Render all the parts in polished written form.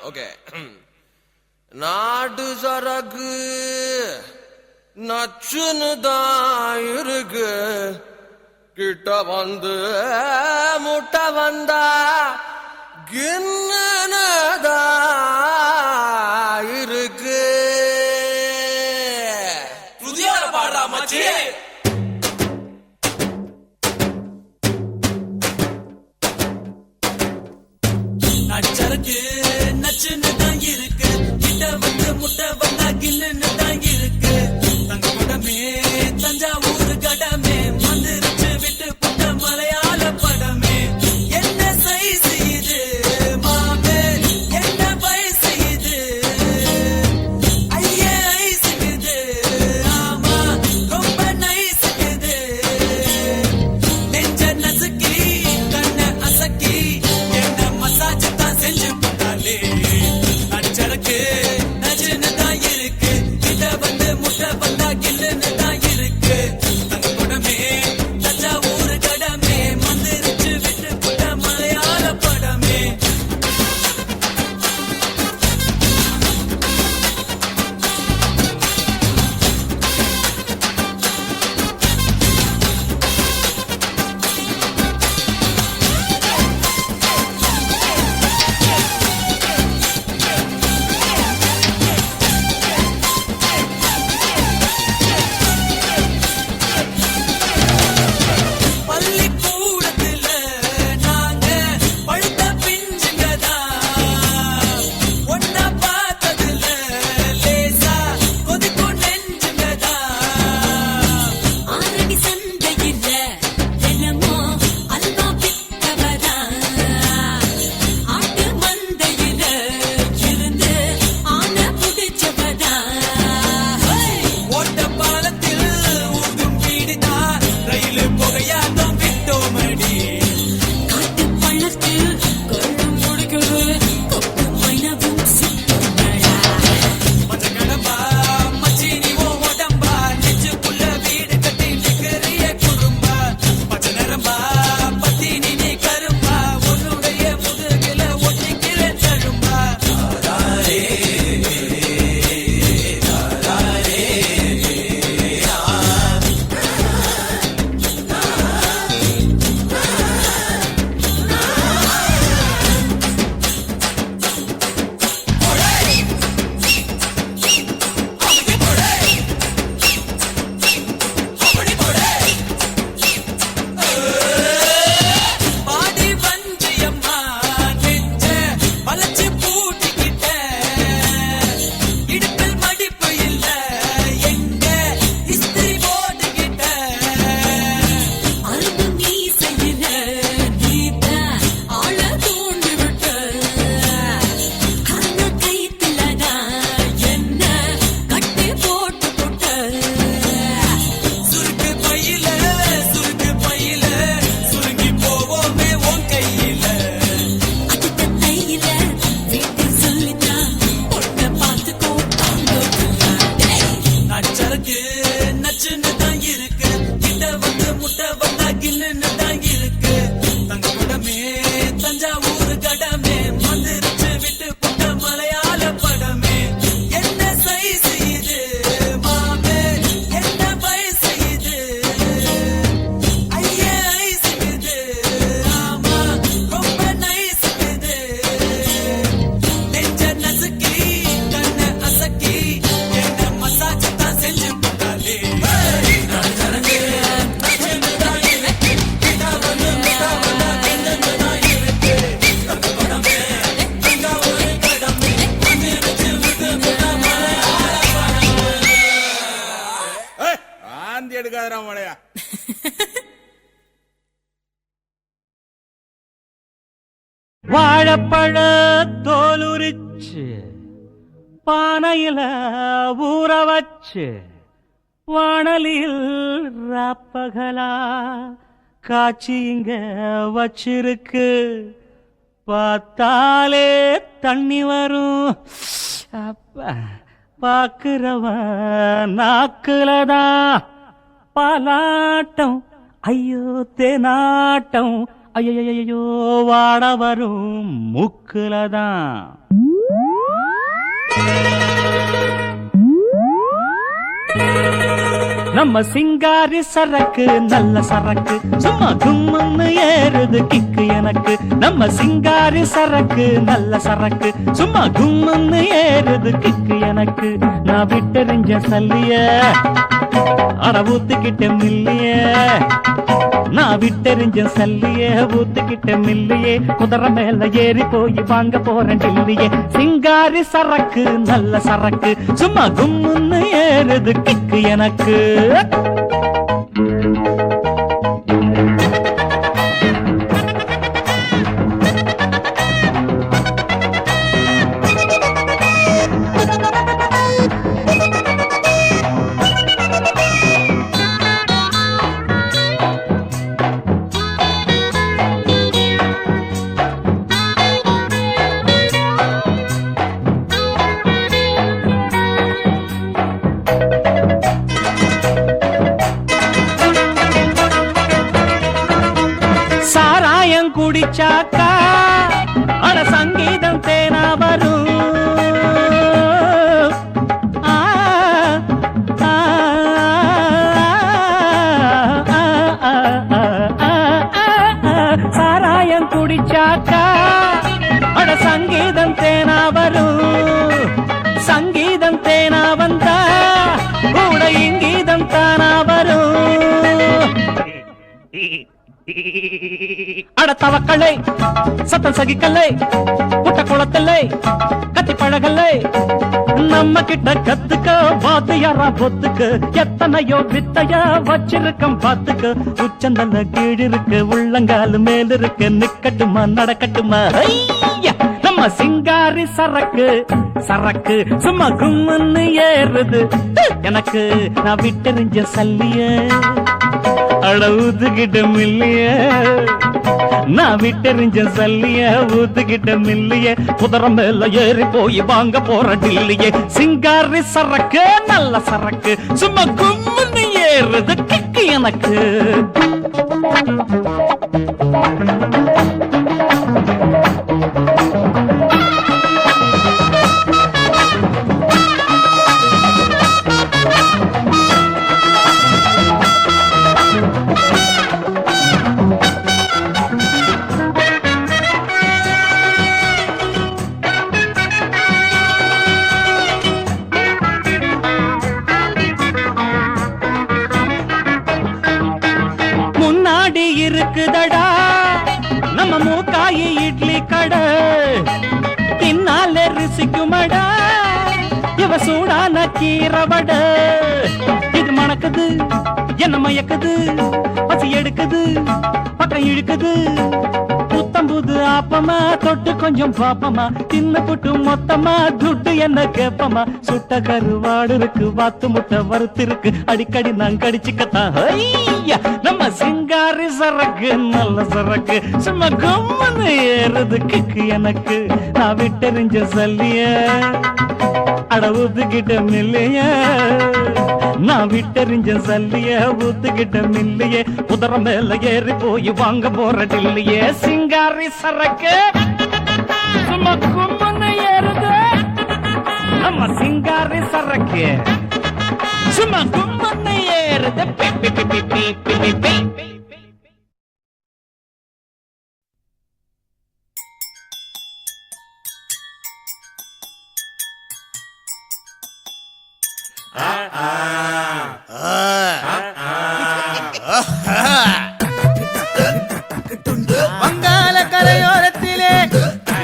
Okay. நாட்டு சரக்கு நச்சுன்னு தான் இருக்கு, கிட்ட வந்து முட்டை வந்தா கிண்ணனதா இருக்கு. புதிய பாடா மச்சி. நச்சருக்கு நச்சுன்னு தான் இருக்கு, கிட்ட வந்து முட்டை வந்தா கில்லுன்னு தான் இருக்கு. தங்க படமே தஞ்சாவூர் கடமே மந்திரிச்சு விட்டு புட்ட மலையாள படமே. என்ன சைஸ் இது மாமே, என்ன வயசு இது, ஐயே ஐஸ் இது, ஆமா ரொம்ப நைஸ் இது. நெஞ்ச நசுக்கி கண்ண அசக்கி என்ன மசாஜ் தான் செஞ்சு போட்டாலே. நச்சருக்கு நச்சுன்னு தான் இருக்கு, கிட்ட வந்து முட்டை வந்தா கில்லுன்னு தான் இருக்கு. தங்க படமே தஞ்சாவூர் கடமே மந்திரிச்சு விட்டு புட்ட மலையாள படமே. பள்ளிக்கூடத்துல நாங்க பழுத்த பிஞ்சுங்கதான், ஒன்னா பார்த்ததுல லேசா கொதிக்கும் நெஞ்சுங்கதான். ஆரணி சந்தையில தினமோ அல்வா வித்தவரா, ஆட்டு மந்தையில இருந்து ஆன புடிச்சவரா. ஓட்ட பாலத்தில் ஊதும் வீடுதான், ரயில் புகையாட்டம் விட்டோமடி. காட்டு பள்ளத்தில் கொண்டு முடிக்கிறது கொப்பு மைனவும் சித்தமடா. மச்ச கடம்பா மச்சி நீ ஓ உடம்பா, நெஞ்சுக்குள்ள வீடு கட்டி நிக்கிறிய குறும்பா. பச்சை நிறம்பா பத்தினி நீ கரும்பா, உன்னுடைய முதுகில ஒட்டிக்கிற தழும்பா. பாடி வஞ்சியம்மா நெஞ்ச வளைச்சு பூட்டிக்கிட்ட, இடுப்பில் மடிப்பு இல்ல எங்க இஸ்திரி போட்டுக்கிட்ட. அரும்பு மீசையில நீத்த ஆள தூண்டி விட்ட, அந்த கைத்துலதான் என்ன கட்டி போட்டு போட்ட. சுருக்கு பையில சுருங்கி போவோமே உன் கையில. அதுக்கு தையில வீட்டில் சொல்லித்தான் பொண்ணை பார்த்துக்கோ நச்சருக்கு நச்சுன்னு தான் இருக்கு, கிட்ட வந்து முட்டை வந்தா கில்லுன்னு தான் இருக்கு. தங்க படமே தஞ்சாவூர் கடமே மந்திரிச்சு விட்டு புட்ட மலையாள படமே. என்ன சைஸ் இது மாமே, என்ன வயசு இது, ஐயே ஐஸ் இது, ஆமா ரொம்ப நைஸ் இது. நெஞ்ச நசுக்கி கண்ண அசக்கி என்ன மசாஜ் தான் செஞ்சு போட்டாலே. நச்சருக்கு நச்சுன்னு தான் இருக்கு, கிட்ட வந்து முட்டை வந்தா கில்லுன்னு தான் இருக்கு. தங்க படமே தஞ்சாவூர் கடமே மந்திரிச்சு விட்டு புட்ட மலையாள படமே. ஆந்தி எடுக்காதரா மழையா. வாழைப்பழ தோலுரிச்சு பானையில ஊற வச்சு வாணலில் ராப்பகலா காய்ச்சி இங்க வச்சிருக்கு. பார்த்தாலே தண்ணி வரும் அப்ப பாக்குறவன் நாக்குலதான் பாலாட்டம் ஐயோ தேனாட்டம் ஐயோ வாட வரும் மூக்குலதான். நம்ம சிங்காரி சரக்கு நல்ல சரக்கு சும்மா கும்முன்னு ஏறுது கிக்கு எனக்கு. நம்ம சிங்காரி சரக்கு நல்ல சரக்கு சும்மா கும்முன்னு ஏறுது கிக்கு எனக்கு. நான் விட்டெறிஞ்ச சல்லிய அட ஊத்துக்கிட்ட மில்லிய, நான் விட்டெறிஞ்ச சல்லிய ஊத்துக்கிட்ட மில்லியே. குதிரை மேல ஏறி போய் வாங்க போறேன் டில்லியே. சிங்காரி சரக்கு நல்ல சரக்கு சும்மா கும்முன்னு ஏறுது கிக்கு எனக்கு. சாராயம் குடிச்சாக்கா அட சங்கீதம் தேனா வரும். ஆ, ஆ, சாராயம் குடிச்சாக்கா அட சங்கீதம் தேனா வரும். சங்கீதம் தேனா வந்தா கூட இங்கீதம் தானா வரும். அட தவக்கலை சத்தம் சகிக்கலை புட்ட குளத்தலை கத்தி பழகலை. நம்ம கிட்ட கத்துக்க வாத்தியாரா பொத்துக்கு எத்தனையோ வித்தையா வச்சிருக்கம் பாத்துக்கு. உச்சந்தல கீழிருக்கு உள்ளங்காலு மேலிருக்கு நிக்கட்டுமா நடக்கட்டுமா. ஐயா நம்ம சிங்காரி சரக்கு சரக்கு சும்மா கும்முன்னு ஏறுது எனக்கு. நான் விட்டெறிஞ்ச சல்லிய அட ஊத்துக்கிட்ட மில்லிய, நான் விட்டெறிஞ்ச சல்லிய ஊத்துக்கிட்ட மில்லிய. குதிரை மேல ஏறி போய் வாங்க போற டில்லியே. சிங்காரி சரக்கு நல்ல சரக்கு சும்மா கும்முன்னு ஏறுது கிக்கு எனக்கு. முன்னாடி இருக்குதடா நம்ம மூக்காயி இட்லி கடை. பின்னால ரிசிக்குமடா இவ சூடான கீரவட. இது மணக்குது என்ன மயக்குது பசி எடுக்குது பக்கம் இழுக்குது. புத்தம்புது ஆப்பமா தொட்டு கொஞ்சம் பாப்பமா தின்னு புட்டு மொத்தமா துட்டு என்ன கேப்பமா. சுட்ட கருவாடு இருக்கு வாத்து முட்டை வறுத்து இருக்கு அடிக்கடி நான் கடிச்சுக்கத்தான். ஐயா நம்ம சிங்காரி சரக்கு நல்ல சரக்கு சும்மா கும்முன்னு ஏறுது கிக்கு எனக்கு. நான் விட்டெறிஞ்ச சல்லிய அட ஊத்துக்கிட்ட மில்லிய, நான் விட்டெறிஞ்ச சல்லிய ஊத்துக்கிட்ட மில்லிய. குதிரை மேல ஏறி போய் வாங்க போற டில்லியே. சிங்காரி சரக்கு சும்மா கும்முன்னு ஏறுது நம்ம சிங்காரி சரக்கு சும்மா கும்முன்னு ஏறுது. பி பி பி பி பி பி பி பி. வங்காள கரையோரத்திலே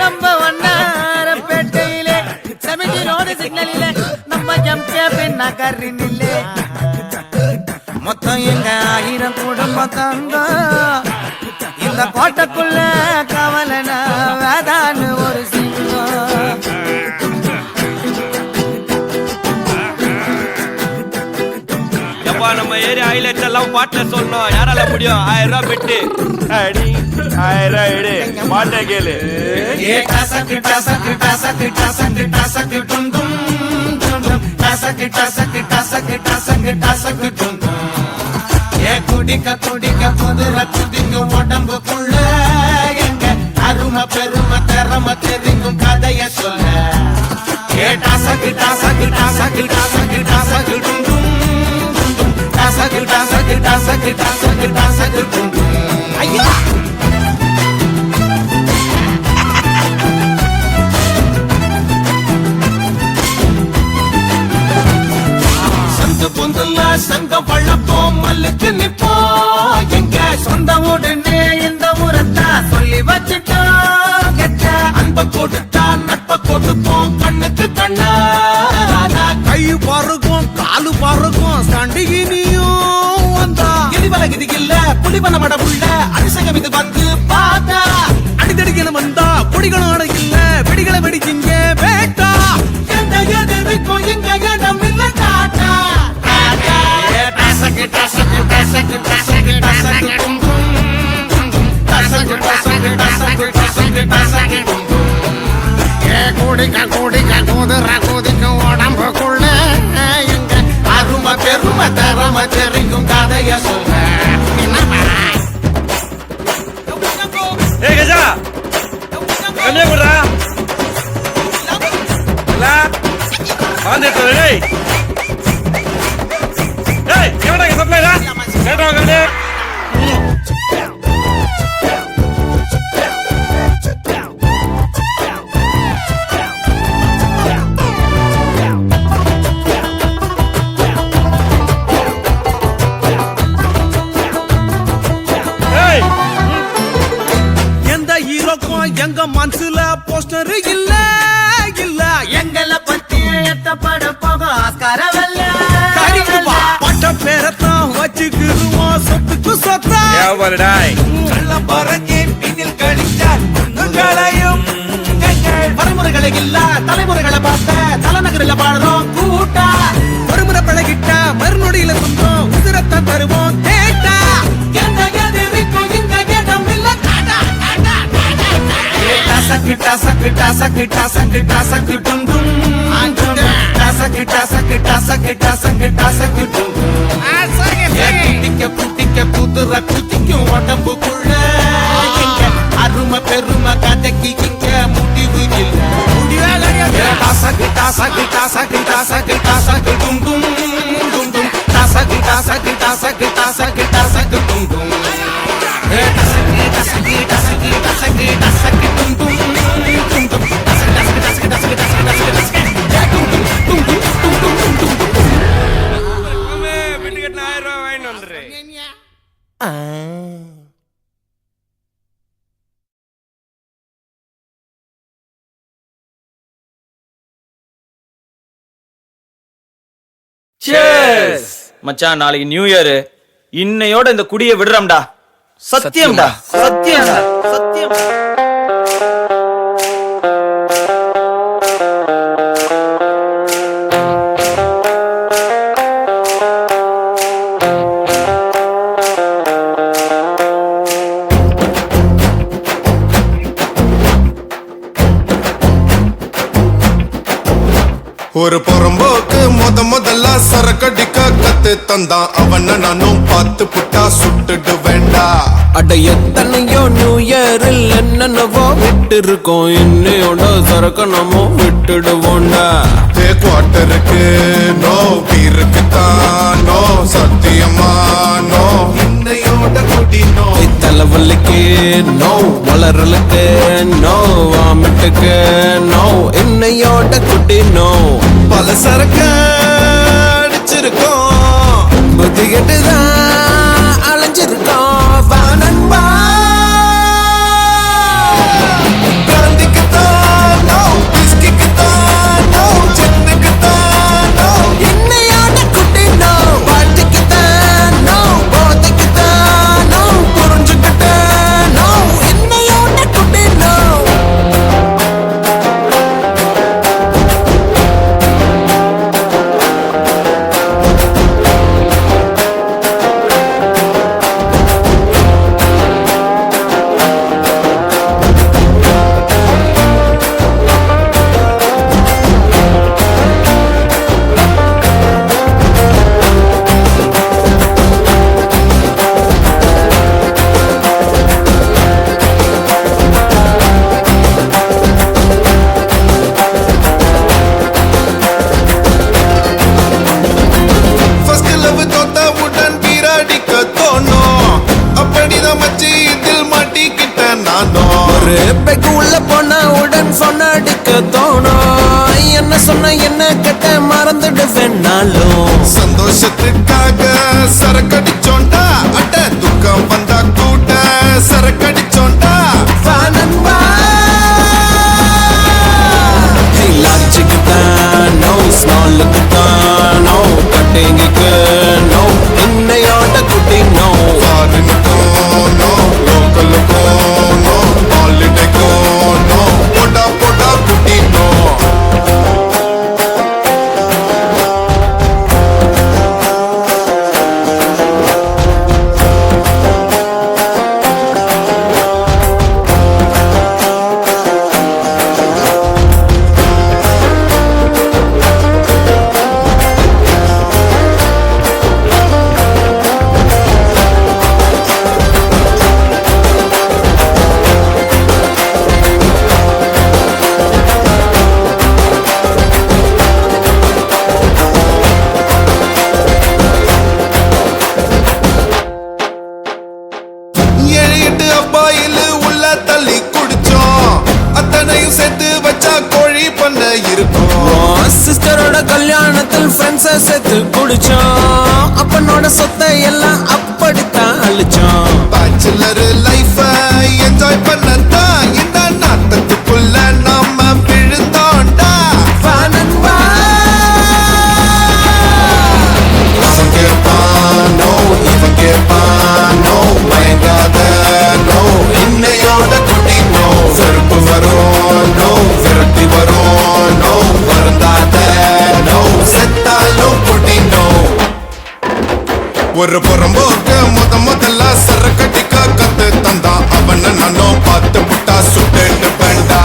நம்ம வண்ணாரப்பேட்டையிலே சமிதி ரோடு சிக்னலிலே நம்ம ஜம்கே நகரினிலே மொத்தம் எங்க 1000 குடும்பம் தங்க. இந்த கோட்டைக்குள்ள கவலனா வேதான்னு ஒரு சிங்கம். நம்ம ஏரியா ஹைலைட்ஸ் எல்லாம் பாட்டுல சொல்லணும். யாரால முடியும்? 1000 ரூபாய் பெட்டு அடி 1000 ரூபாய் எடு பாட்டை கேளு. குடிக்க குடிக்க குதிரை குதிக்கும் உடம்புக்குள்ள எங்க அருமை பெருமை திறமை தெரிக்கும் கதைய சொல்ல டாசகு டாசகு டாசகு டாசகு டாசகு டும் டும் டும் டாசகு டாசகு டாசகு டாசகு டாசகு டும் டும் ஐயா பொந்துல சங்கம் பழப்போம் மல்லுக்கு நிப்போம் எங்க சொந்த உடனே இந்த ஊரத்தா சொல்லி வச்சுட்டோம் கெட்ட அன்ப கொடுத்தா நட்ப கொடுப்போம் கண்ணுக்கு கண்ணா கை பாருக்கும் காலு பாருக்கும் சண்டிகினியும் வந்தா எரிவலகிது இல்ல புலிவன மடமுள்ள அரிசகம் இது வந்து பார்த்தா அடிதடிக்கணும் வந்தா கொடிகளும் அடையில்ல வெடிகளை வெடிச்சிங்க வேட்டா எந்த எதிர்க்கும் எங்க இடம் இல்ல காட்டா உடம்புக்குள்ள எங்க அருமை பெருமை தரமை தெரிக்கும் கதைய சொல்ல ஏய் கஜா கண்ணே குடுறா வந்துட்டு டேய் டேய் எவடா சப்ளைடா கேட்டா கண்ணே எங்க மனசுல போஸ்டர் இல்ல இல்ல எங்கள பத்தி எத்தப்பட போக ஆஸ்காரவல்ல பட்ட பேரத்தான் வச்சுக்குருவோம் சொத்துக்கு சொத்தா ஏவல்டாய் கள்ள பறக்கி பின்னில் கழிச்சார் உங்களையும் பரமுறைகளை இல்ல தலைமுறைகளை பார்த்த தலைநகரில் பாடுறோம் கூட்டா ஒருமுறை பழகிட்ட மறுநொடியில சொந்தம் உதிரத்தான் தருவோம் கேட்டா எந்த எதிர்க்கும் இந்த இடம் இல்ல Kita sakit dum dum kita sakit dum putika pudra kutikum உடம்புக்குள்ள அருமை பெருமை கதைக்கு இங்க முடிவு இல்ல sakit dum dum dum dum sakit dum dum மச்சான் நாளைக்கு நியூ இயர் இன்னையோட இந்த குடியை விடுறோம்டா சத்தியம்டா சத்தியம்டா சத்தியம் ஒரு பொறம்போக்கு முதல்ல சரக்கடிக்க கத்து தந்தான் அவன நானும் பார்த்து புட்டா சுட்டுடு வேண்டா அட எத்தனையோ நியூ இயரில் என்னென்னவோ விட்டு இருக்கோம் இன்னையோட சரக்கு நம்ம விட்டுடுவோண்டா குவார்டருக்கு நோ பீருக்கு தான் நோ சத்தியமா நோ இன்னையோட குடி நோ தலைவலிக்கு நோ வளரலுக்கு நோ வாமிட்டுக்கு நோ இன்னையோட குடி நோ பல சரக்கு அடிச்சிருக்கோம் புத்தி கெட்டுதான் அலைஞ்சிருக்கோம் வா நண்பா பிராந்திக்கு தான் நோ பிஸ்கிக்கு தான் நோ சென்னைக்கு தான் நோ இன்னையோட குடி நோ வாழ்த்துக்கு தான் நோ போதைக்கு தான் நோ புரிஞ்சுக்கிட்ட நோ இன்னையோட குடி நோ வேணாலும் சந்தோஷத்துக்காக சரக்கடிச்சோண்டா அட்ட துக்கம் வந்தா கூட சரக்கடிச்சோண்டா நண்பா லாஜிக்கு தான் நோ ஸ்மாலுக்கு தான் நோ கட்டிங்குக்கு நோ இன்னையோட குட்டி நோ ஃபாரினுக்கும் நோ லோக்கலுக்கும் நோ ஹாலிடேக்கும் நோ போடா போடா குட்டி நோ அப்பாயிலு உள்ள தள்ளி குடிச்சோம் அத்தனையும் சேர்த்து வச்சா கோழி பண்ண இருக்கும் சிஸ்டரோட கல்யாணத்தில் ஃப்ரெண்ட்ஸை சேர்த்து குடிச்சோம் அப்பனோட சொத்தை எல்லாம் அப்படித்தான் அழிச்சோம் பேச்சுலர் லைஃப என்ஜாய் பண்ணத்தான் இந்த நாட்டத்துக்குள்ள நாம விழுந்தோண்டா நண்பா அவன் கேட்பான் நோ இவன் கேட்பான் நோ மயங்காத நோ இன்னையோட குட்டி நோ வெறுப்பு வரும் நோ விரட்டி வரும் நோ வருந்தாத நோ செத்தாலும் குட்டி நோ ஒரு புறம்போக்கு முதல்ல சரக்கடிக்க கத்து தந்தா அவன நானும் பார்த்து புட்டா சுட்டு வேண்டா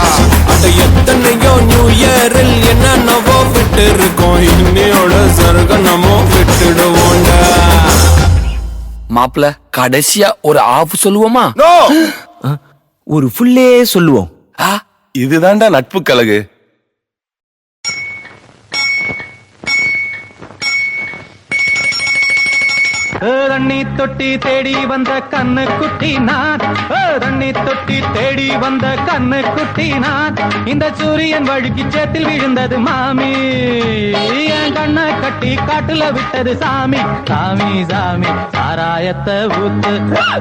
அது எத்தனையோ நியூ இயரில் என்னென்னவோ விட்டு இருக்கோம் இன்னையோட சருக நம்ம விட்டுடுவோண்டா மாப்பிள கடைசியா ஒரு ஆஃப் சொல்லுவோமா நோ ஒரு ஃபுல்லே சொல்லுவோம் இதுதான்டா நட்பு கழகு தண்ணி தொட்டி தேடி வந்த கண்ணு குட்டி நான் தண்ணி தொட்டி தேடி வந்த கண்ணு குட்டி நான் இந்த சூரியன் வழுக்கி சேத்தில் விழுந்தது மாமி என் கண்ணை கட்டி காட்டுல விட்டது சாமி சாமி சாமி சாராயத்தை ஊத்து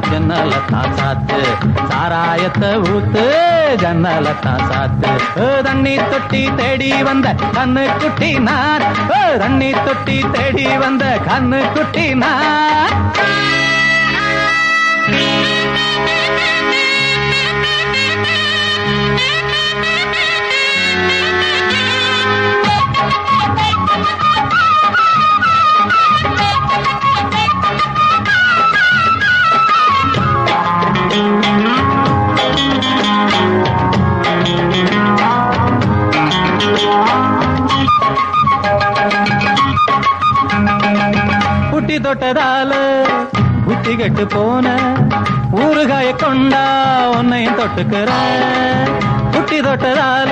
ஜன்னல தான் சாத்து சாராயத்தை ஊத்து ஜன்னல தான் சாத்து தண்ணி தொட்டி தேடி வந்த கண்ணு குட்டி நான் தண்ணி தொட்டி தேடி வந்த கண்ணு குட்டி நான் புட்டி தொட்டதால புத்தி கெட்டு போன ஊறுகாய கொண்டா உன்னையும் தொட்டுக்கிற புட்டி தொட்டதால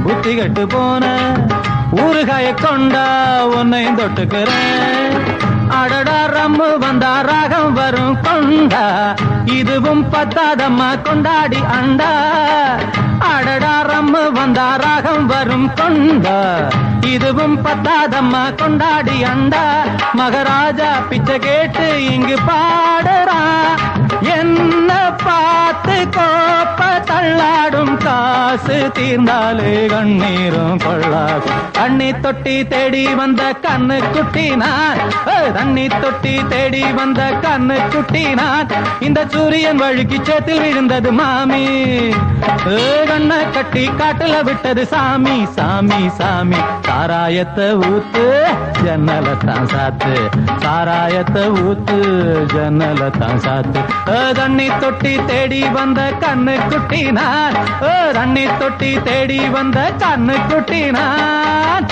புத்தி கெட்டு போன ஊறுகாய கொண்டா உன்னையும் தொட்டுக்கிற அடடா ரம்மு வந்தா ராகம் வரும் கொண்டா இதுவும் பத்தாதம்மா கொண்டாடி அண்டா அடடா ரம்மு வந்தா ராகம் வரும் கொண்டா இதுவும் பத்தாதம்மா கொண்டாடி அண்டா மகாராஜா பிச்சை கேட்டு இங்கு பாடுறா என்ன பார்த்து கோப்ப தள்ளாடும் காசு தீர்ந்தாலே கண்ணீரும் கொள்ளாகும் தண்ணி தொட்டி தேடி வந்த கண்ணு குட்டி நான் தண்ணி தொட்டி தேடி வந்த கண்ணு குட்டி நான் இந்த சூரியன் வழுக்கி சேத்தில் விழுந்தது மாமி கண்ணை கட்டி காட்டுல விட்டது சாமி சாமி சாமி சாராயத்தை ஊத்து ஜன்னல தான் சாத்து சாராயத்தை ஊத்து ஜன்னல தான் சாத்து தண்ணி தொட்டி தேடி வந்த கண்ணு குட்டி நான் தண்ணி தொட்டி தேடி வந்த கண்ணு குட்டி நான்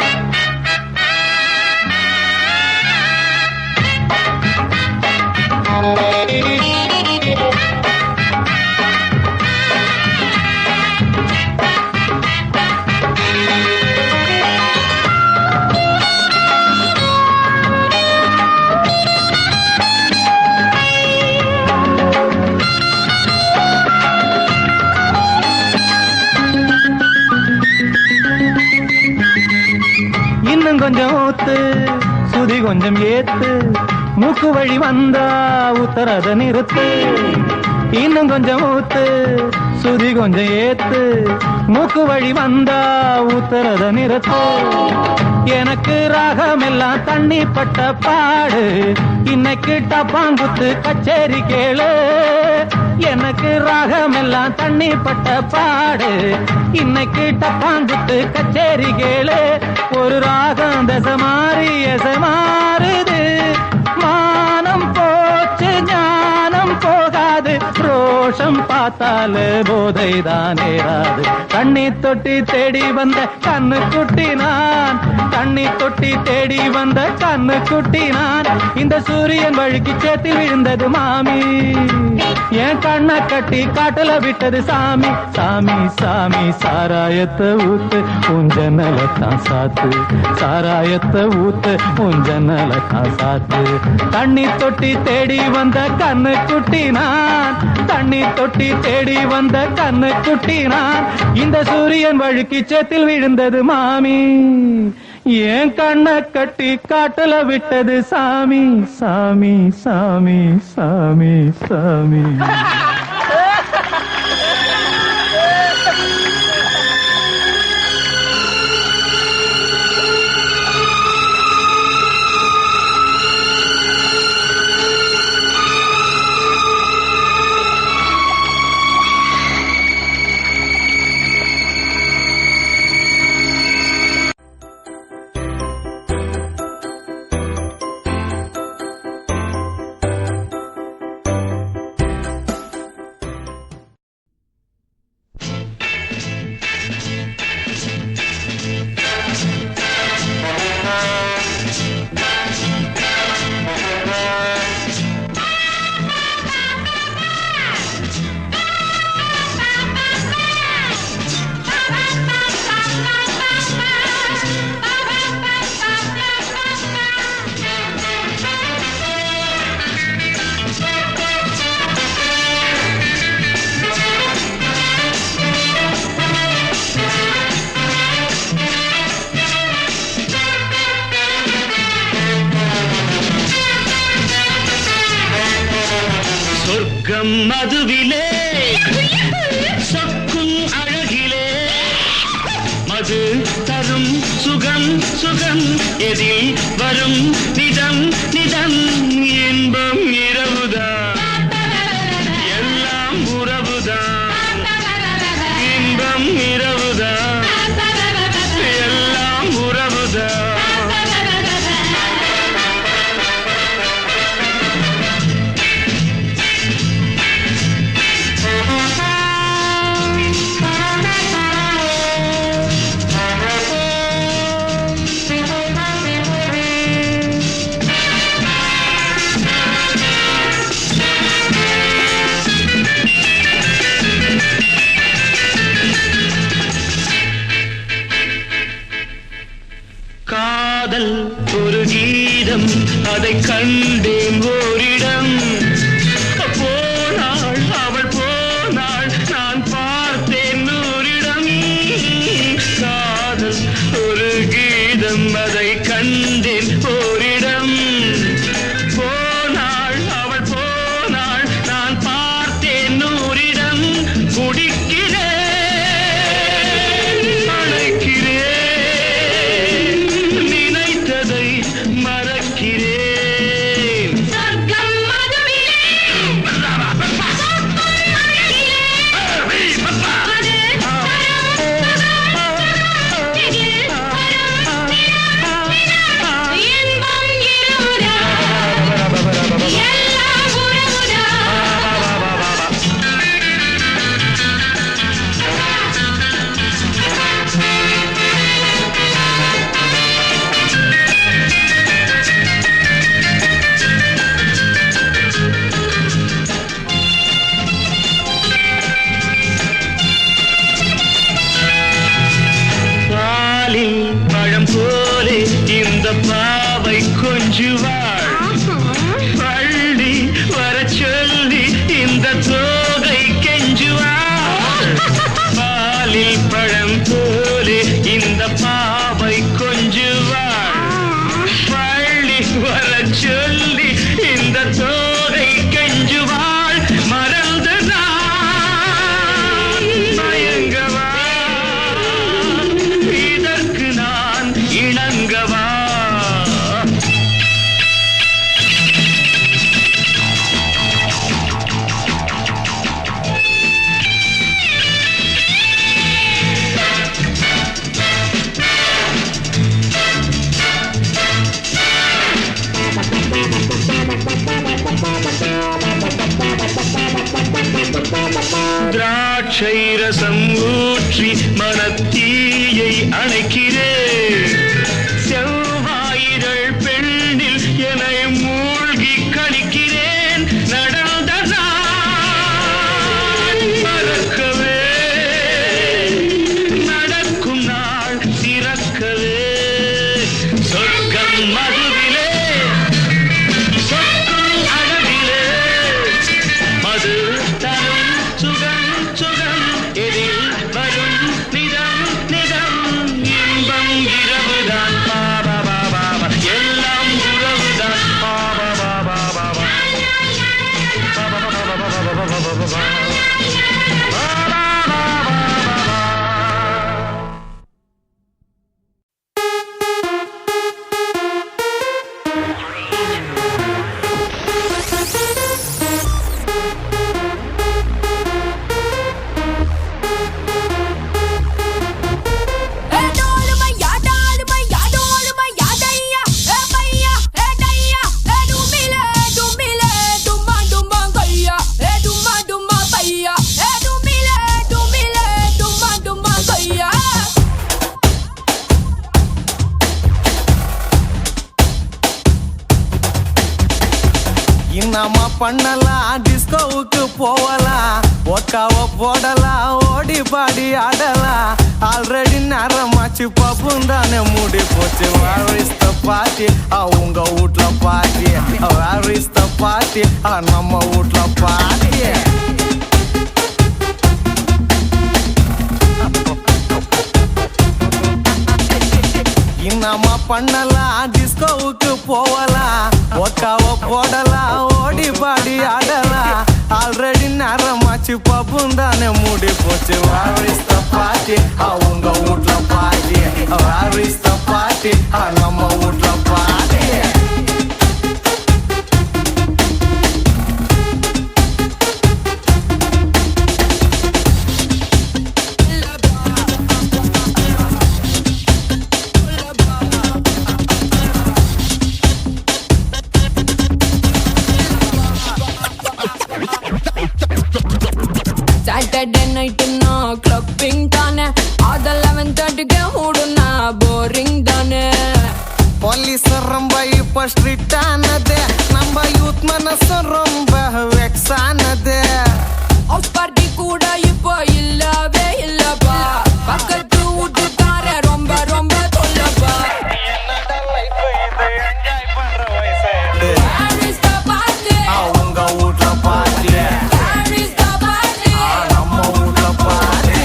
இன்னும் கொஞ்சம் ஊத்து கொஞ்சம் ஏத்து மூக்கு வழி வந்தா உத்தரத நிறுத்து இன்னும் கொஞ்சம் ஊத்து சுதி கொஞ்சம் ஏத்து மூக்கு வழி வந்தா உத்தரத நிறுத்து எனக்கு ராகம் எல்லாம் தண்ணி பட்ட பாடு இன்னைக்கு டப்பாங்குத்து கச்சேரி கேளு எனக்கு ராகம் எல்லாம் தண்ணி பட்ட பாடு இன்னைக்கு டப்பாங்குத்து கச்சேரி கேளு ஒரு ராகம் தசை மாறி எசை மாறுது மானம் போச்சு ஞானம் போகாது ரோஷம் பார்த்தாலே போதை தான் ஏறாது தண்ணி தொட்டி தேடி வந்த கண்ணு குட்டி நான் தண்ணி தொட்டி தேடி வந்த கண்ணு குட்டி நான் இந்த சூரியன் வழுக்கி சேத்தில் விழுந்தது மாமி என் கண்ணை கட்டி காட்டுல விட்டது சாமி சாமி சாமி சாராயத்தை ஊத்து உஞ்சனலத்தான் சாத்து சாராயத்தை ஊத்து உஞ்சனலத்தான் சாத்து தண்ணி தொட்டி தேடி வந்த கண்ணு குட்டி நான் தண்ணி தொட்டி தேடி வந்த கண்ணு குட்டி நான் இந்த சூரியன் வழுக்கி சேத்தில் விழுந்தது மாமி என் கண்ணை கட்டி காட்டுல விட்டது சாமி சாமி சாமி சாமி சாமி மதுவிலே சொக்கும் அழகிலே மது தரும் சுகம் சுகம் எதில் வரும் நிதம் நிதம் இன்பம் இரவுதான் எல்லாம் உறவுதான் இன்பம் இரவுதான் எல்லாம் உறவுதான் பச்சை ரசம் ஊற்றி மனத்தீயை அணைக்கிறேன் செவ்வாயிரள் பெண்ணில் என்னை மூழ்கி கழிக்கிறேன் நடந்த நாள் மறக்கவே நடக்கும் நாள் திறக்கவே சொர்க்கம் மதுவிலே சொற்கும் அழகிலே மது தரும் சுகம் சுகம் எதில் வரும் நிதம் நிதம் இன்பம் இரவுதான் பாபா பாபா எல்லாம் உறவுதான் பாபா பாபா பாபா நம்ம பண்ணலாம் டிஸ்கோவுக்கு போகலாம் ஒக்காவ போடலாம் ஓடி பாடி ஆடலாம் ஆல்ரெடி நேரமாச்சு பப்பும் தானே மூடி போச்சு வேர் இஸ் த பார்ட்டி உங்க வீட்ல party where is the party நம்ம வீட்ல பார்ட்டி நம்ம பண்ணலாம் டிஸ்கோவுக்கு போகலாம் ஒக்காவ போடலாம் ஓடி பாடி ஆடலாம் ஆல்ரெடி நேரமாச்சு பப்பும் தானே மூடி போச்சு வேர் இஸ் த பார்ட்டி உங்க வீட்ல party where is the party நம்ம வீட்ல party Saturday night na clubbing தானே அது 11:30க்கு மூடுனா போரிங் தானே போலீஸ் ரொம்ப இப்ப ஸ்ட்ரிக்ட் ஆனது நம்ம யூத் மனசு ரொம்ப வெக்ஸ் ஆனது ஹவுஸ் பார்ட்டி கூட இப்போ இல்லவே இல்லப்பா பக்கத்து வீட்டுக்கார ரொம்ப ரொம்ப தொல்லப்பா Where is the party? உங்க வீட்ல party Where is the party? நம்ம வீட்ல பார்ட்டி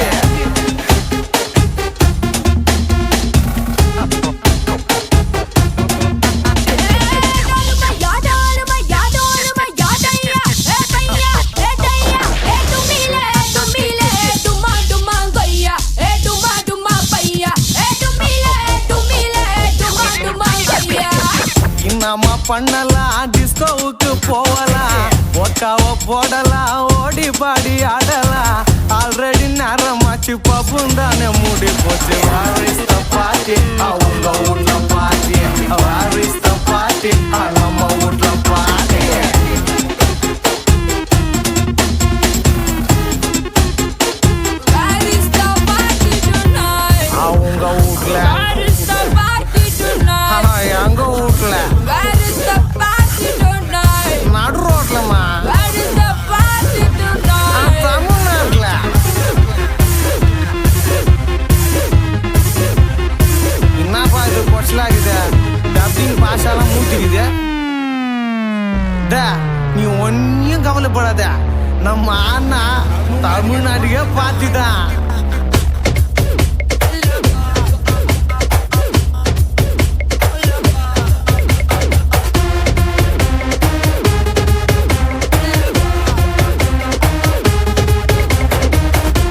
நம்ம பண்ணலாம் டிஸ்கோவுக்கு போகலாம் ஒக்காவ போடலாம் ஓடி பாடி ஆடலாம் ஆல்ரெடி நேரமாச்சு பப்பும் தானே மூடி போச்சு வேர் இஸ் த பார்ட்டி உங்க வீட்ல party where is the party நம்ம வீட்ல party Where is the party tonight? அவங்க வீட்ல Where is the party tonight? எங்க வீட்ல Where is the party tonight? நடு ரோட்லமா Where is the party tonight? தமிழ்நாட்டுல என்னப்பா இது பொச்சலாகுது டப்பிங் பாஷாலாம் மூட்டிக்குது நீ ஒன்னும் கவலைப்படாத நம்ம அண்ணா தமிழ்நாட்டுக்கே பார்த்துதான்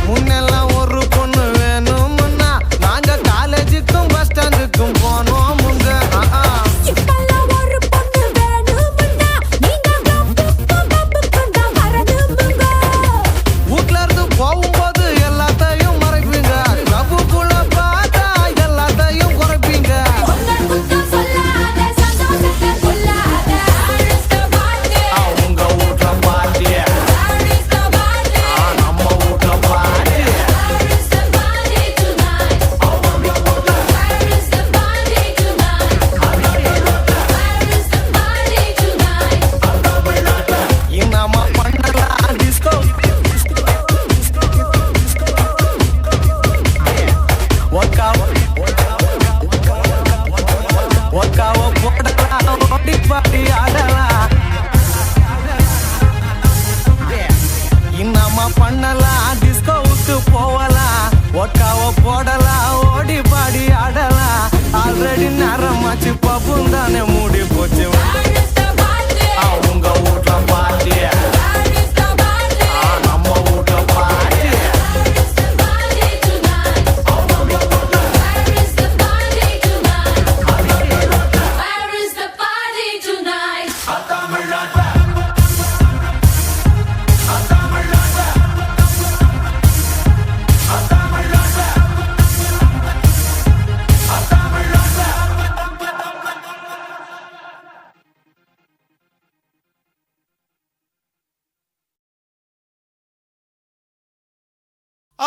முன்னெல்லாம் ஒரு பொண்ணு வேணும்னா நாங்க காலேஜுக்கும் பஸ் ஸ்டாண்டுக்கும் போனோம் முங்க இப்பெல்லாம் ஒரு பொண்ணு வேணும்னா நீங்க கப்புக்கு தான் வரணுமுங்க. வீட்ல இருந்து போகும்போது எல்லாத்தையும்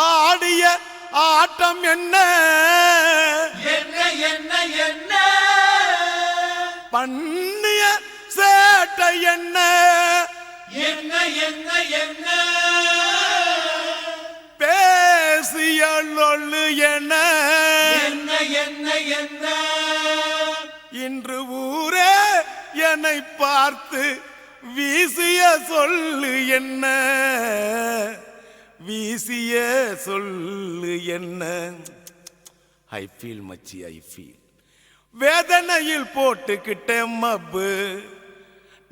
ஆடிய ஆட்டம் என்ன என்ன என்ன என்ன பண்ணிய சேட்டை என்ன என்ன என்ன என்ன பேசிய லொள்ளு என்ன என்ன என்ன என்ன இன்று ஊரே என்னை பார்த்து வீசிய சொல்லு என்ன வீசிய சொல்லு என்ன ஐ ஃபீல் மச்சி ஐ ஃபீல் வேதனையில் போட்டுக்கிட்டேன் மப்பு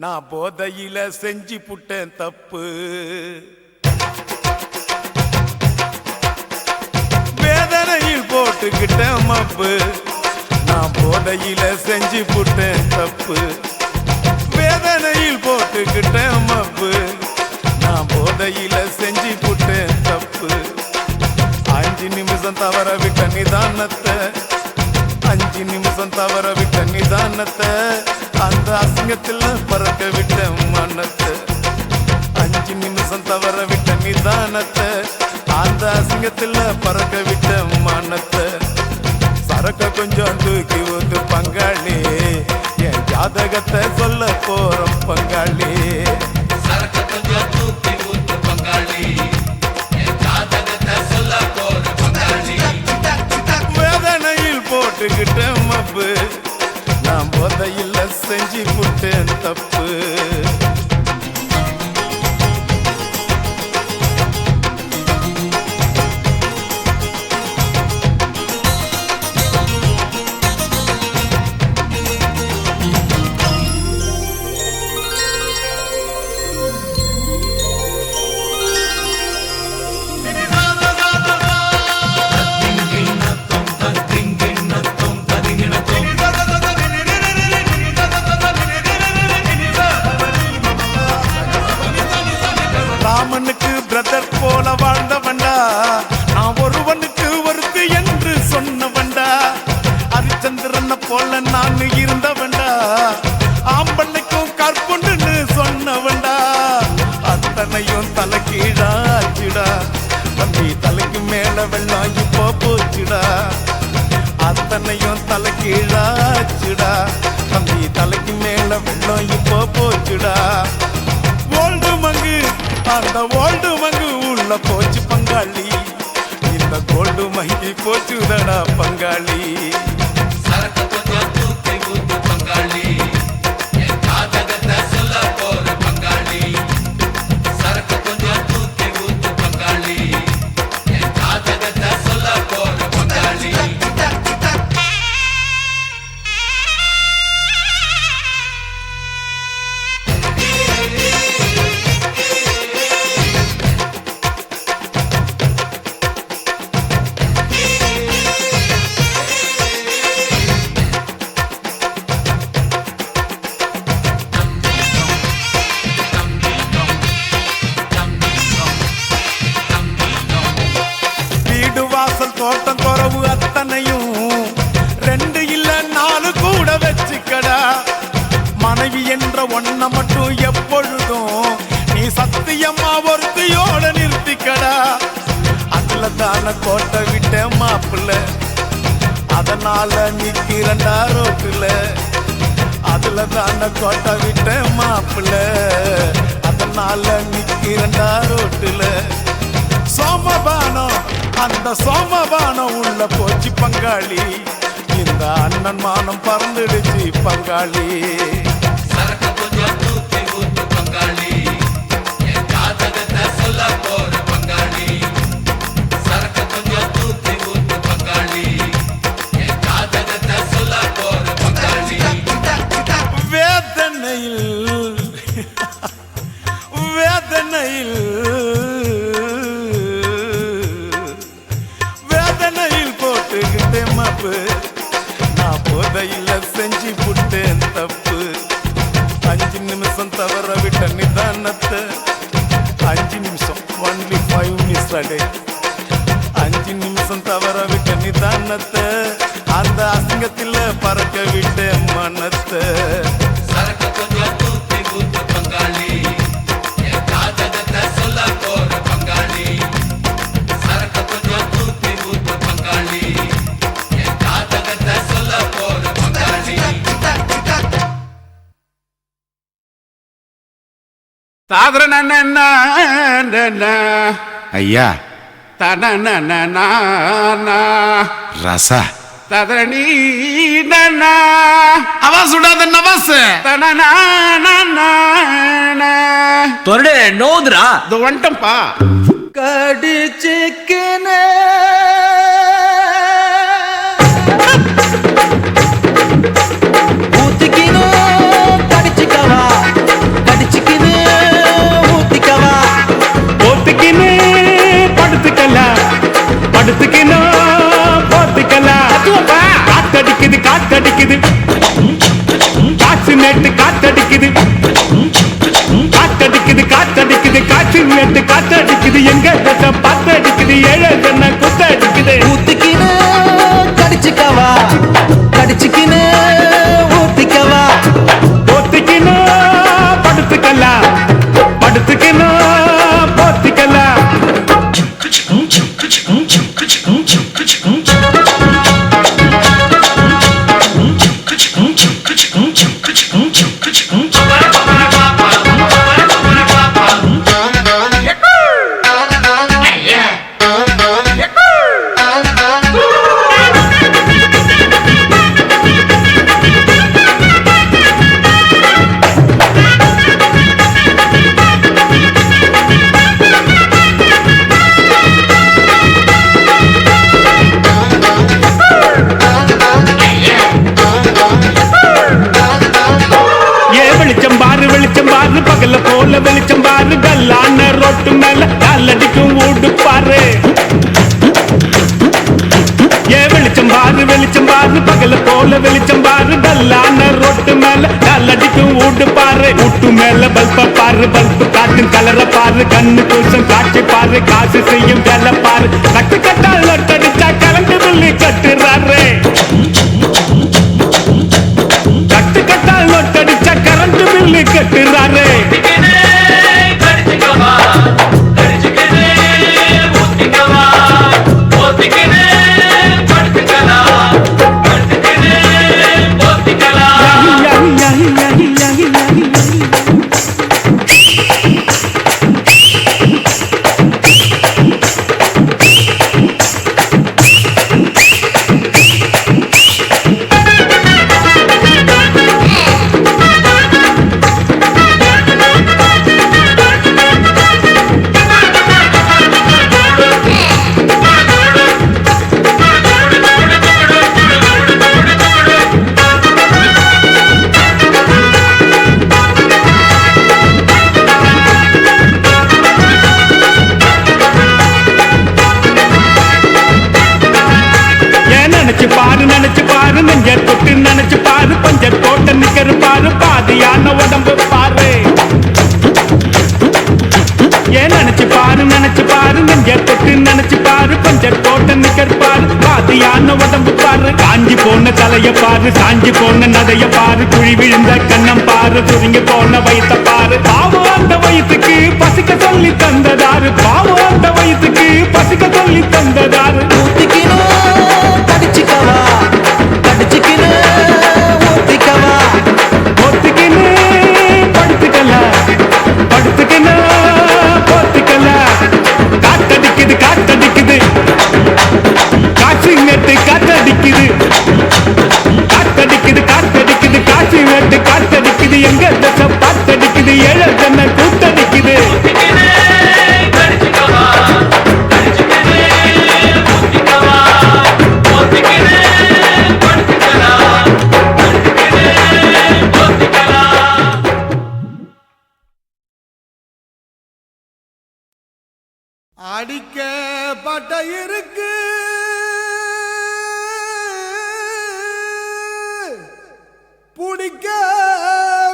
நான் போதையில செஞ்சு புட்டேன் தப்பு வேதனையில் போட்டுக்கிட்டேன் மப்பு நான் போதையில செஞ்சு புட்டேன் தப்பு வேதனையில் போட்டுக்கிட்டேன் மப்பு நான் போதையில செஞ்சு புட்டேன் தப்பு 5 நிமிஷம் தவற விட்ட நிதானத்தை 5 நிமிஷம் தவற விட்ட நிதானத்தை அந்த அசிங்கத்தில் பறக்க விட்ட மனத்தை 5 நிமிஷம் தவற விட்ட நிதானத்தை அந்த அசிங்கத்தில் பறக்க விட்ட மனத்தை சரக்க கொஞ்சம் தூக்கி ஊத்து பங்காளி என் ஜாதகத்தை சொல்ல போறோம் பங்காளி சரக்கு கொஞ்சம் தூக்கி ஊத்து பங்காளி என் ஜாதகத்தை சொல்ல போற பங்காளி வேதனையில் போட்டுக்கிட்டேன் மப்பு நான் போதையில் செஞ்சு புட்டேன் தப்பு ராமனுக்கு பிரதர் போல வாழ்ந்தவன்டா நான் ஒருவனுக்கு ஒருத்தி என்று சொன்னவன்டா ஹரிச்சந்திரனை போல நான் இருந்தவன்டா ஆம்பளைக்கும் கற்புண்டுன்னு சொன்னவன்டா அத்தனையும் தலை கீழாச்சுடா தம்பி தலைக்கு மேல வெள்ளம் இப்போ போச்சுடா அத்தனையும் தலை கீழாச்சுடா தம்பி தலைக்கு மேல வெள்ளம் இப்போ போச்சுடா ஓல்டு மங்கு அந்த ஓல்டு மங்கு உள்ள போச்சு பங்காளி இந்த கோல்டு மங்கி போச்சுதடா பங்காளி சரக்கு கொஞ்சம் தூக்கி ஊத்து பங்காளி என் ஜாதகத்தை சொல்ல போற பங்காளி சரக்கு கொஞ்சம் தூக்கி ஊத்து பங்காளி என் ஜாதகத்தை சொல்ல போற பங்காளி வீடு வாசல் தோட்டம் குறவு அத்தனையும் 2 இல்ல 4 கூட வச்சுக்கடா மனைவி என்ற ஒன்ன மட்டும் எப்பொழுதும் நீ சத்தியமா ஒருத்தியோட நிறுத்திக்கடா அதுல தான கோட்டை விட்ட மாப்பிள்ள அதனால நிக்கிறண்டா ரோட்டுல அதுல தான கோட்டை விட்ட மாப்பிள்ள அதனால நிக்கிறண்டா ரோட்டுல சோமபானம் அந்த சோமபானம் உள்ள போச்சு பங்காளி இந்த அண்ணன் மானம் பறந்துடுச்சு பங்காளி சரக்கு கொஞ்சம் தூக்கி ஊத்து பங்காளி என் ஜாதகத்தை சொல்ல போற பங்காளி சரக்கு கொஞ்சம் தூக்கி ஊத்து பங்காளி என் ஜாதகத்தை சொல்ல போற பங்காளி வேதனையில் வேதனையில் வேதனையில் போட்டுக்கிட்டேன் மப்பு நான் போதையில் செஞ்சு புட்டேன் தப்பு 5 நிமிஷம் தவற விட்ட நிதானத்தை 5 நிமிஷம் ஒன்லி 5 மினிட்ஸ் 5 நிமிஷம் தவற விட்ட நிதானத்தை அந்த அசிங்கத்தில் பறக்க விட்ட மனத்தை சரக்கு கொஞ்சம் தூக்கி ஊத்து பங்காளி என் ஜாதகத்தை சொல்ல போற பங்காளி சரக்கு ஐயா ரசா அவன் சுடாத நவாஸ் தொரடு நோதுரா இது வந்துட்டம்பா கடிச்சிக்கினே ஊத்திக்கினு கடிச்சிக்கவா கடிச்சிக்கினு ஊத்திக்கவா போத்துக்கின்னு படுத்துக்கலாம் படுத்துக்கின்னு போத்துக்கலாம் காத்தடிக்குது காத்தடிக்குது காசு நேட்டு காத்தடிக்குது காத்தடிக்குது காத்தடிக்குது காசு நேட்டு காத்தடிக்குது எங்க தசை பாத்தடிக்குது ஏழை ஜன குத்தடிக்குது ஊத்திக்கினு கடிச்சிக்கவா கடிச்சிக்கினு ஊத்திக்கவா போத்துக்கின்னு படுத்துக்கலாம் படுத்துக்கின்னு போத்துக்கலாம் வெளிச்சம் பாரு பகல போல வெளிச்சம் பாரு கல்லான ரோட்டு மேல காலடிக்கும் ஊடு பாரு வெளிச்சம் பாரு பகல போல வெளிச்சம் பாரு கல்லான ரோட்டு மேல காலடிக்கும் ஊடு பாரு ஊட்டு மேல பல்ப பாரு பல்பு காட்டும் கலர பாரு கண்ணு கூசம் காட்சி பாரு காசு செய்யும் வேலை பாரு கட்டு கட்டால் லொட்டடிச்சா கலந்து புள்ளி கட்டுறாரு கட்டு கட்டால் நோட்டடிச்சா கரண்ட் பில்லு கட்டுறாரு நினைச்சு பாரு நெஞ்ச தொட்டு நினைச்சு பாரு பஞ்ச தோட்ட நிக்கிற பாரு பாதியான உடம்பு பாரு ஏன் நினைச்சு பாரு நெஞ்ச தொட்டு நினைச்சு பாரு பஞ்ச தோட்ட நிக்கிற பாரு பாதியான உடம்பு பாரு காஞ்சி போன தலைய பாரு சாஞ்சி போன நதைய பாரு குழி விழுந்த கண்ணம் பாரு சுருங்கி போன வயித்த பாரு பாவம் அந்த வயிற்றுக்கு பசிக்க சொல்லி தந்ததாரு பாவம் அந்த வயிற்றுக்கு பசிக்க சொல்லி தந்ததாரு ஊத்திக்கினு கடிச்சிக்கவா கடிச்சிக்கினு ஊத்திக்கவா போத்துக்கின்னு படுத்துக்கலாம் படுத்துக்கின்னு போத்துக்கலாம் காத்தடிக்குது காத்தடிக்குது காசு நெட்டு காத்தடிக்குது காத்தடிக்குது காத்தடிக்குது காசு நெட்டு காத்தடிக்குது எங்க தசை பாத்தடிக்குது ஏழை ஜன கூத்தடிக்குது அடிக்க பட்ட இருக்கு புடிக்க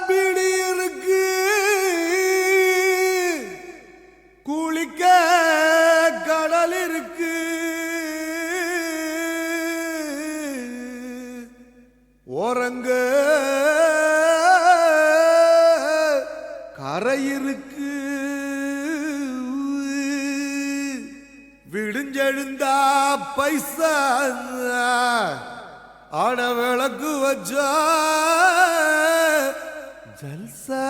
பிடி இருக்கு குளிக்க கடல் இருக்கு ஓரங்க கரை இருக்கு விடுஞ்செழுந்தா பைசா ஆட விளக்கு வச்சா ஜல்சா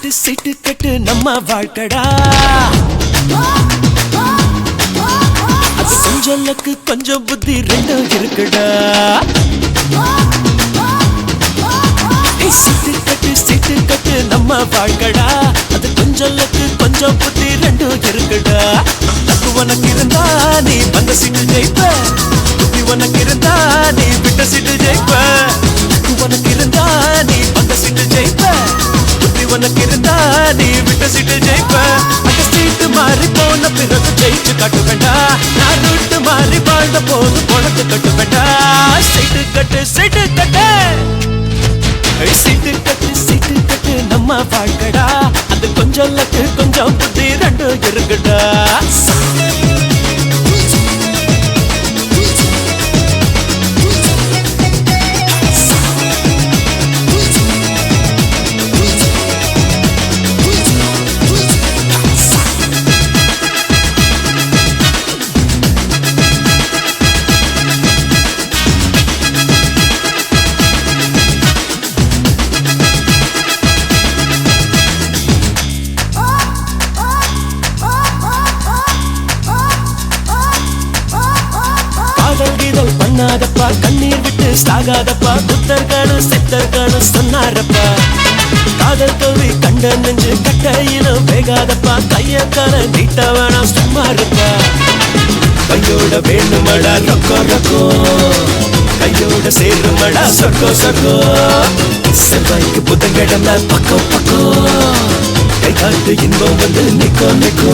கட்டு சீட்டு கட்டு நம்ம வாழ்க்கடா அது கொஞ்சம் லக்கு கொஞ்சம் புத்தி ரெண்டும் இருக்குடா சீட்டு கட்டு நம்ம வாழ்க்கடா அது கொஞ்சம் லக்கு கொஞ்சம் புத்தி ரெண்டும் இருக்குடா லக்கு உனக்கு இருந்தா நீ வந்த சீட்டு ஜெயிப்ப புத்தி உனக்கு இருந்தா நீ விட்ட சீட்டு ஜெயிப்ப லக்கு உனக்கு இருந்தா நீ வந்த சீட்டு ஜெயிப்ப புத்தி உனக்கு இருந்தா நீ விட்ட சீட்டு ஜெயிப்ப அந்த சீட்டு மாறி போன பிறகு ஜெயிச்சு காட்டு வேண்டா நான் ரூட்டு மாறி வாழ்ந்த போது பொழத்து கட்டு வேண்டா சீட்டு கட்டு சீட்டு கட்டு நம்ம வாழ்க்கடா அது கொஞ்சம் லக்கு கொஞ்சம் புத்தி ரெண்டும் இருக்குடா பண்ணாதப்பா கண்ணீர் விட்டு சாகாதப்பா புத்தர்களும் சித்தர்களும் சொன்னாரப்பா காதல் தோல்வி கண்ட நெஞ்சு கட்டையிலும் வேகாதப்பா கைய கால நீட்ட வேணாம் சும்மா இருப்பா கையோட வேணுமடா ரொக்கோ ரொக்கோ கையோட சேருமடா சொர்க்கோ சொர்க்கோ செவ்வாய்க்கு புதன்கிழமை பக்கம் பக்கம் கை காட்டு இன்பம் வந்து நிக்கோ நிக்கோ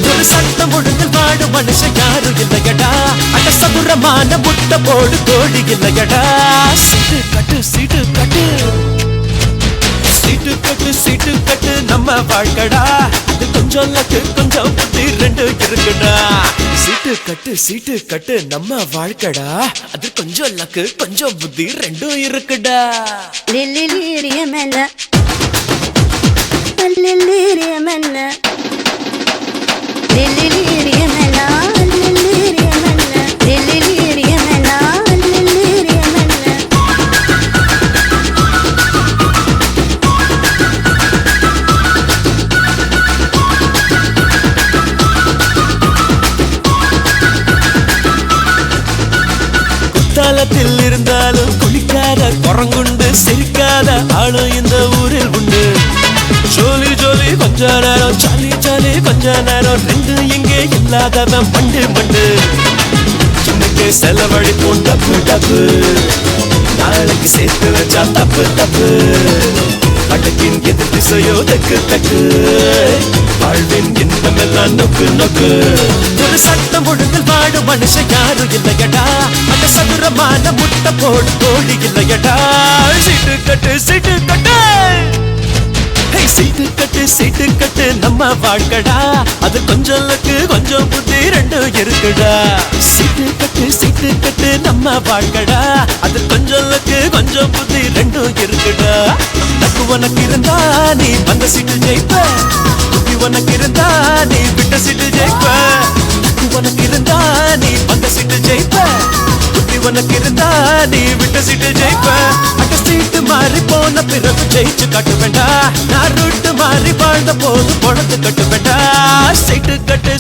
ஒரு சட்டம் ஒழுங்கில் வாடும் மனுஷன் யாரும் இல்லையடா அட சதுரமான முட்டை போடு கோழி இல்லையடா சீட்டு கட்டு சீட்டு கட்டு சீட்டு கட்டு சீட்டு கட்டு நம்ம வாழ்க்கடா அது கொஞ்சம் லக்கு கொஞ்சம் புத்தி ரெண்டு இருக்குடா சீட்டு கட்டு நம்ம வாழ்க்கடா அது கொஞ்சம் லக்கு கொஞ்சம் புத்தி ரெண்டும் இருக்குடா குத்தாலத்தில் இருந்தாலும் குளிக்காத குரங்குண்டு சிரிக்காத ஆளும் இந்த ஊரில் உண்டு ஜோலி ஜோலி கொஞ்ச நேரம் சாலி சாலி கொஞ்ச நேரம் ரெண்டு எங்கே இல்லாதவன் மண்டு மண்டு இன்னைக்கு செலவழிப்போம் டப்பு டப்பு நாளைக்கு சேர்த்து வச்சா தப்பு தப்பு அடக்கின் எதிர் திசையோ தக்கு தக்கு வாழ்வின் இன்பம் எல்லாம் நொக்கு நொக்கு ஒரு சட்டம் ஒழுங்கில் வாடும் மனுஷன் யாரும் இல்லையடா அந்த சதுரமான முட்டை போடு கோழி இல்லையடா சீட்டு கட்டு சீட்டு கட்டு சீட்டு கட்டு நம்ம வாழ்க்கடா அது கொஞ்சம் லக்கு கொஞ்சம் புத்தி ரெண்டும் இருக்குடா சீட்டு கட்டு நம்ம வாழ்க்கடா அது கொஞ்சம் லக்கு கொஞ்சம் புத்தி ரெண்டும் இருக்குடா லக்கு உனக்கு இருந்தா நீ வந்த சீட்டு ஜெயிப்ப புத்தி உனக்கு இருந்தா நீ விட்ட சீட்டு ஜெயிப்ப லக்கு உனக்கு இருந்தா நீ வந்த சீட்டு ஜெயிப்ப புத்தி உனக்கு இருந்தா நீ விட்ட சீட்டு ஜெயிப்ப அட்ட சீட்டு மாறி போன பிறகு ஜெயிச்சு காட்டு வேண்டா நான் ரூட்டு மாறி வாழ்ந்த போது பொழத்து கட்டு வேண்டா சீட்டு கட்டு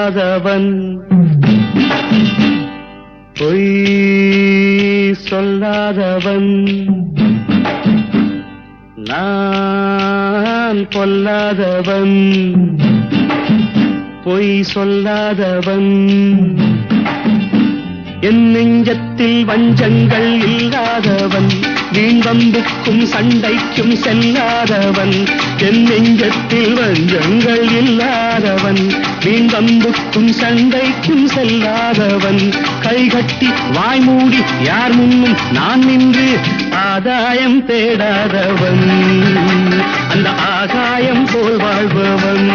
சொல்லாதவன் பொய் சொல்லாதவன் நான் பொல்லாதவன் பொய் சொல்லாதவன் என் நெஞ்சத்தில் வஞ்சங்கள் இல்லாதவன் வீண் வம்புக்கும் சண்டைக்கும் செல்லாதவன் என் நெஞ்சத்தில் வஞ்சங்கள் இல்லாதவன் வீண் வம்புக்கும் சண்டைக்கும் செல்லாதவன் கைகட்டி வாய் மூடி யார் முன்னும் நான் நின்று ஆதாயம் தேடாதவன் அந்த ஆகாயம் போல் வாழ்பவன்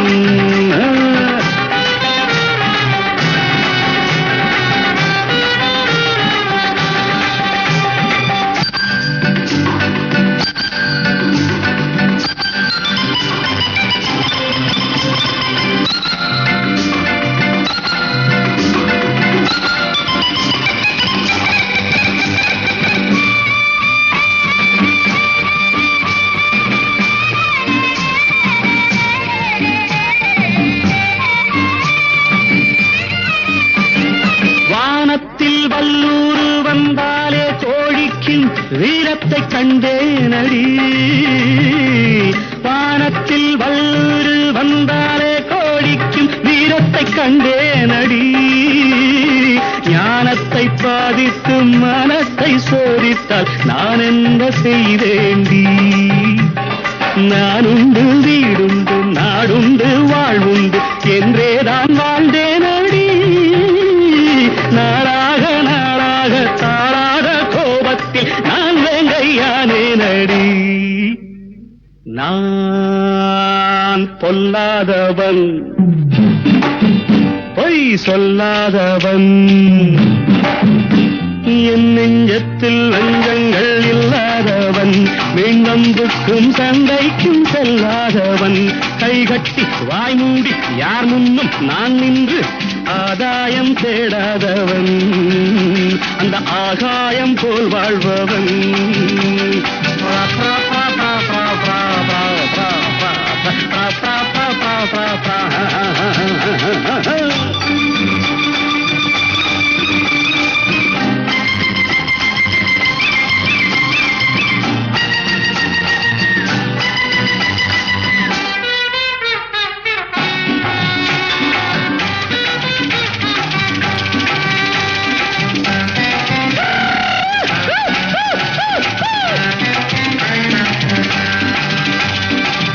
வல்லூர் வந்தாலே கோழிக்கும் வீரத்தை கண்டேனடி வானத்தில் வல்லூர் வந்தாலே கோழிக்கும் வீரத்தை கண்டேனடி ஞானத்தை பாதித்து மனத்தை சோதித்தால் நான் என்ன செய்தேண்டி நான் உண்டு வீடுண்டு நாடுண்டு வாழ்வுண்டு என்றேதான் வாழ்ந்தேனடி நாளாக நாளாக தாளாத கோபத்தில் நான் வேங்கையானேனடி நான் பொல்லாதவன் பொய் சொல்லாதவன் என் நெஞ்சத்தில் லஞ்சங்கள் இல்லாதவன் வீண்வம்புக்கும் சண்டைக்கும் செல்லாதவன் கைகட்டி வாய் மூடி யார் முன்னும் நான் நின்று ஆதாயம் தேடாதவன் அந்த ஆகாயம் போல் வாழ்பவன்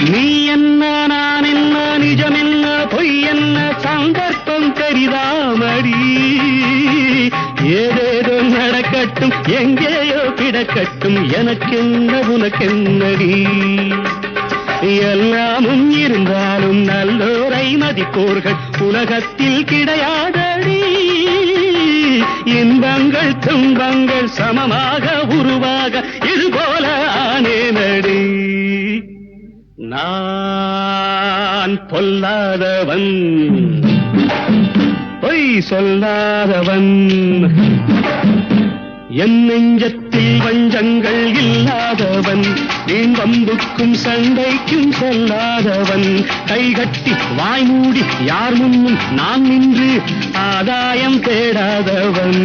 நீ என்ன நான் என்ன நிஜம் என்ன பொய் என்ன சந்தர்ப்பம் கரிதாமடி ஏதேதோ நடக்கட்டும் எங்கேயோ கிடக்கட்டும் எனக்கென்ன உனக்கென்னடி எல்லாமும் இருந்தாலும் நல்லோரை மதிப்போர்கள் உலகத்தில் கிடையாதடி இன்பங்கள் துன்பங்கள் சமமாக உருவாக இதுபோல ஆனேனடி நான் பொல்லாதவன் பொய் சொல்லாதவன் என் நெஞ்சத்தில் வஞ்சங்கள் இல்லாதவன் வீண் வம்புக்கும் சண்டைக்கும் செல்லாதவன் கைகட்டி வாய் மூடி யார் முன்னும் நான் நின்று ஆதாயம் தேடாதவன்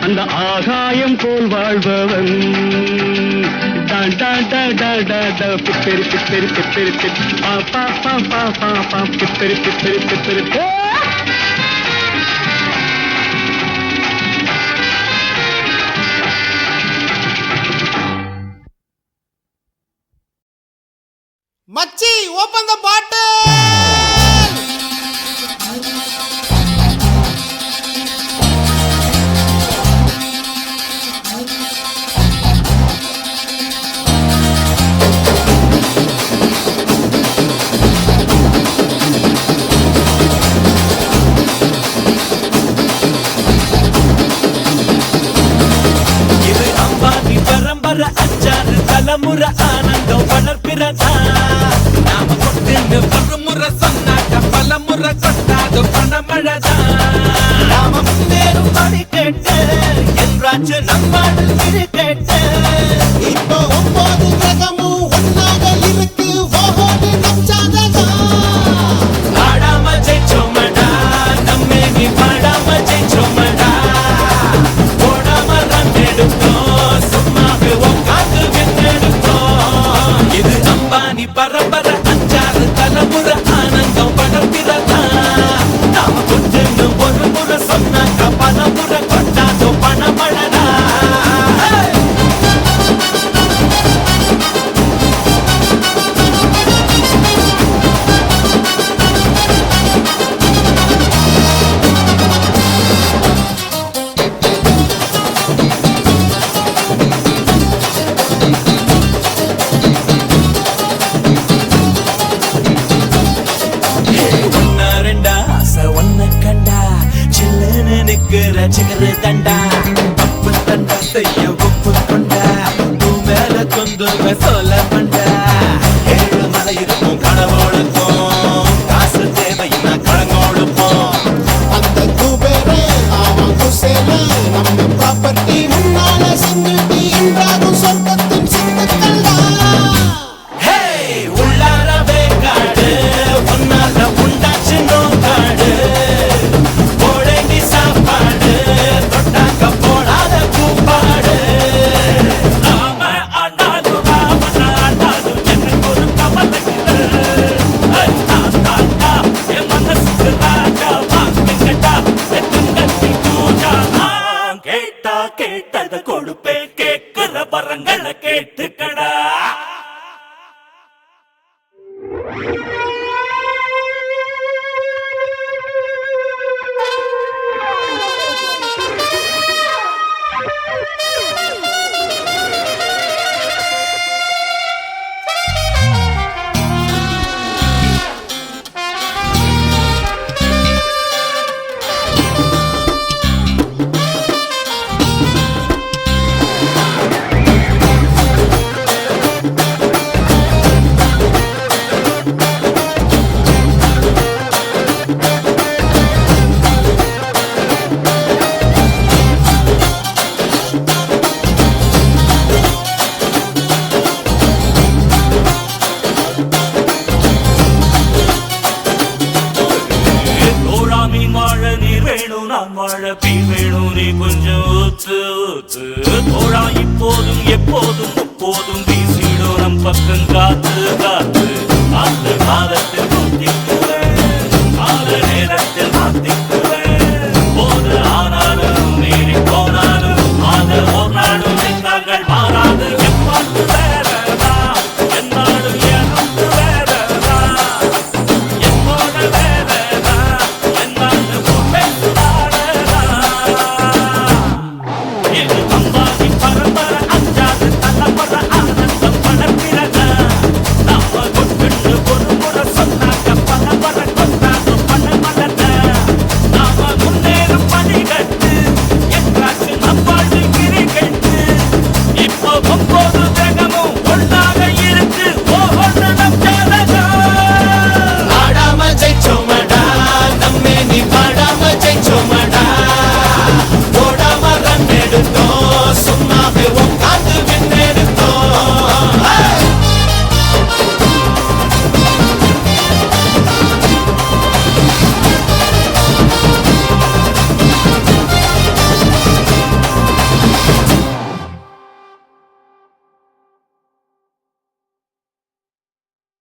அந்த ஆகாயம் போல் வாழ்பவன் பிப்பெரி பிப்பெரி பிப்பெரி பிப்பெரி பிப்பெரி பிப்பெரி மச்சி ஓபன் தி பாட்டில் இது அம்பானி பரம்பரை அச்சாறு தலைமுறை ஆனந்தம் வளர்ப்பிறதா நாம கொண்டு ஒரு முறை சொன்னாக்க பல முறை கொட்டாது பணமழதா நாம முன்னேறும் படி கேட்டு என்றாச்சு நம்மாடு திரு கேட்டு இப்போ 9 கிரகமும் ஒன்னாக இருக்கு ஓஹோடு நம் சாதகா ஆடாம ஜெயிச்சோமடா சிக்குற சிகர தண்டா தப்பு தண்டா செய்ய ஒப்பு கொண்டா தூ மேல கொண்டு சொல்ல பண்டா ஏழு மலை இருக்கும் கடவுளுக்கும் காசு தேவைன்னா கடங்கோடுப்போம் அந்த குபேரே அவன் குசேல நம்ம ப்ராப்பர்ட்டி முன்னால சிங்கிட்டி என்றாகும் சொர்க்கத்தின் சித்துக்கள்டா ஹே உள்ளாரவே காடு ஒன்னால உண்டாச்சு நோக்காடு போடேண்டி சாப்பாடு தொட்டாக்க போடாத கூப்பாடு நாம ஆண்டாலும் ராமன ஆண்டாலும் எனக்கு ஒரு கவலைக்குது என் மனசுக்கு ராஜா வாங்கிக்கட்டா எத்தங்கத்தி பூஜா நான் கேட்டா கேட்டத கொடுப்பே கேட்கிற வரங்களை கேட்டுக்கடா மீன் வாழ நீர் வேணும் நான் வாழ பீர் வேணும் நீ கொஞ்சம் ஊத்து ஊத்து தோழா இப்போதும் எப்போதும் எப்போதும் வீசிடும் நம் பக்கம் காத்து